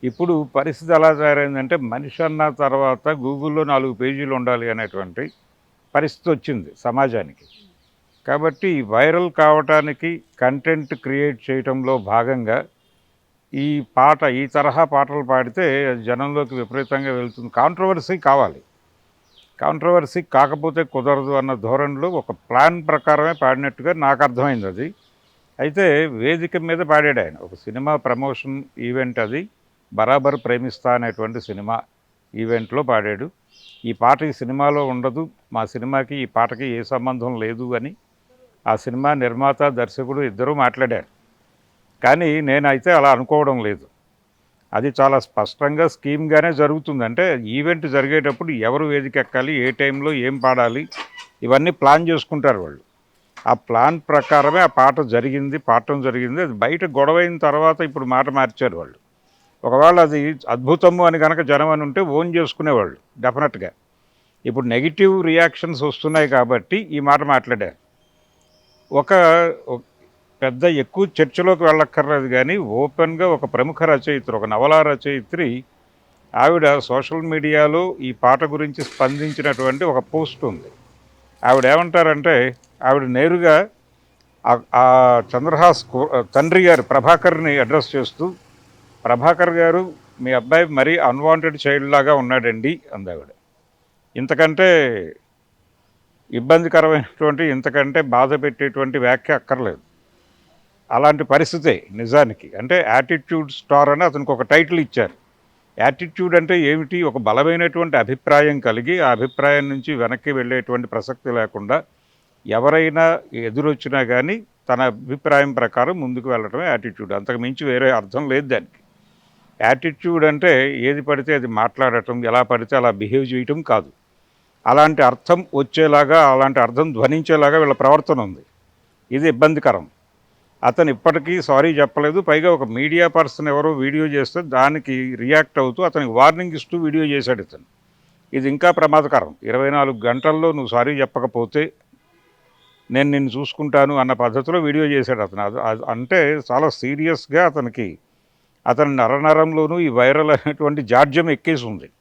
ఇప్పుడు పరిస్థితి ఎలా తయారైందంటే మనిషి అన్న తర్వాత గూగుల్‌లో 4 పేజీలు ఉండాలి అనేటువంటి పరిస్థితి వచ్చింది సమాజానికి. కాబట్టి వైరల్ కావటానికి కంటెంట్ క్రియేట్ చేయటంలో భాగంగా ఈ పాట ఈ తరహా పాటలు పాడితే జనంలోకి విపరీతంగా వెళ్తుంది. కాంట్రోవర్సీ కావాలి. కాంట్రోవర్సీ కాకపోతే కుదరదు అన్న ధోరణిలో ఒక ప్లాన్ ప్రకారమే పాడినట్టుగా నాకు అర్థమైందది. అయితే వేదిక మీద పాడాడాయన. ఒక సినిమా ప్రమోషన్ ఈవెంట్ అది. 'బరాబర్ ప్రేమిస్తా' అనేటువంటి సినిమా ఈవెంట్‌లో పాడాడు. ఈ పాట ఈ సినిమాలో ఉండదు. మా సినిమాకి ఈ పాటకి ఏ సంబంధం లేదు అని ఆ సినిమా నిర్మాత, దర్శకుడు ఇద్దరూ మాట్లాడారు. కానీ నేనైతే అలా అనుకోవడం లేదు. అది చాలా స్పష్టంగా స్కీమ్‌గానే జరుగుతుంది. అంటే ఈవెంట్ జరిగేటప్పుడు ఎవరు వేదికెక్కాలి, ఏ టైంలో ఏం పాడాలి, ఇవన్నీ ప్లాన్ చేసుకుంటారు వాళ్ళు. ఆ ప్లాన్ ప్రకారమే ఆ పాట జరిగింది, పాడటం జరిగింది. అది బయట గొడవైన తర్వాత ఇప్పుడు మాట మార్చారు వాళ్ళు. ఒకవేళ అది అద్భుతము అని కనుక జనం అని ఉంటే ఓన్ చేసుకునేవాళ్ళు డెఫినెట్‌గా. ఇప్పుడు నెగెటివ్ రియాక్షన్స్ వస్తున్నాయి కాబట్టి ఈ మాట మాట్లాడారు. ఒక పెద్ద ఎక్కువ చర్చలోకి వెళ్ళక్కర్లేదు కానీ ఓపెన్గా ఒక ప్రముఖ రచయిత్రి, ఒక నవలా రచయిత్రి ఆవిడ సోషల్ మీడియాలో ఈ పాట గురించి స్పందించినటువంటి ఒక పోస్ట్ ఉంది. ఆవిడ ఏమంటారంటే, ఆవిడ నేరుగా ఆ చంద్రహాస్ తండ్రి గారు ప్రభాకర్ని అడ్రస్ చేస్తూ, ప్రభాకర్ గారు మీ అబ్బాయి మరీ అన్వాంటెడ్ చైల్డ్ లాగా ఉన్నాడండి అందావిడ. ఇంతకంటే ఇబ్బందికరమైనటువంటి, ఇంతకంటే బాధ పెట్టేటువంటి వ్యాఖ్య అక్కర్లేదు. అలాంటి పరిస్థితే నిజానికి. అంటే యాటిట్యూడ్ స్టార్ అని అతనికి ఒక టైటిల్ ఇచ్చారు. యాటిట్యూడ్ అంటే ఏమిటి? ఒక బలమైనటువంటి అభిప్రాయం కలిగి ఆ అభిప్రాయం నుంచి వెనక్కి వెళ్ళేటువంటి ప్రసక్తి లేకుండా ఎవరైనా ఎదురొచ్చినా కానీ తన అభిప్రాయం ప్రకారం ముందుకు వెళ్ళడమే యాటిట్యూడ్. అంతకు మించి వేరే అర్థం లేదు దానికి. యాటిట్యూడ్ అంటే ఏది పడితే అది మాట్లాడటం, ఎలా పడితే అలా బిహేవ్ చేయటం కాదు. అలాంటి అర్థం వచ్చేలాగా, అలాంటి అర్థం ధ్వనించేలాగా వీళ్ళ ప్రవర్తన ఉంది. ఇది ఇబ్బందికరం. అతను ఇప్పటికీ సారీ చెప్పలేదు. పైగా ఒక మీడియా పర్సన్ ఎవరో వీడియో చేస్తే దానికి రియాక్ట్ అవుతూ అతనికి వార్నింగ్ ఇస్తూ వీడియో చేశాడు ఇతను. ఇది ఇంకా ప్రమాదకరం. 24 గంటల్లో నువ్వు సారీ చెప్పకపోతే నేను నిన్ను చూసుకుంటాను అన్న పద్ధతిలో వీడియో చేశాడు అతను. అంటే చాలా సీరియస్గా అతనికి, అతని నరనరంలోనూ ఈ వైరల్ అనేటువంటి జాడ్యం ఎక్కేసి ఉంది.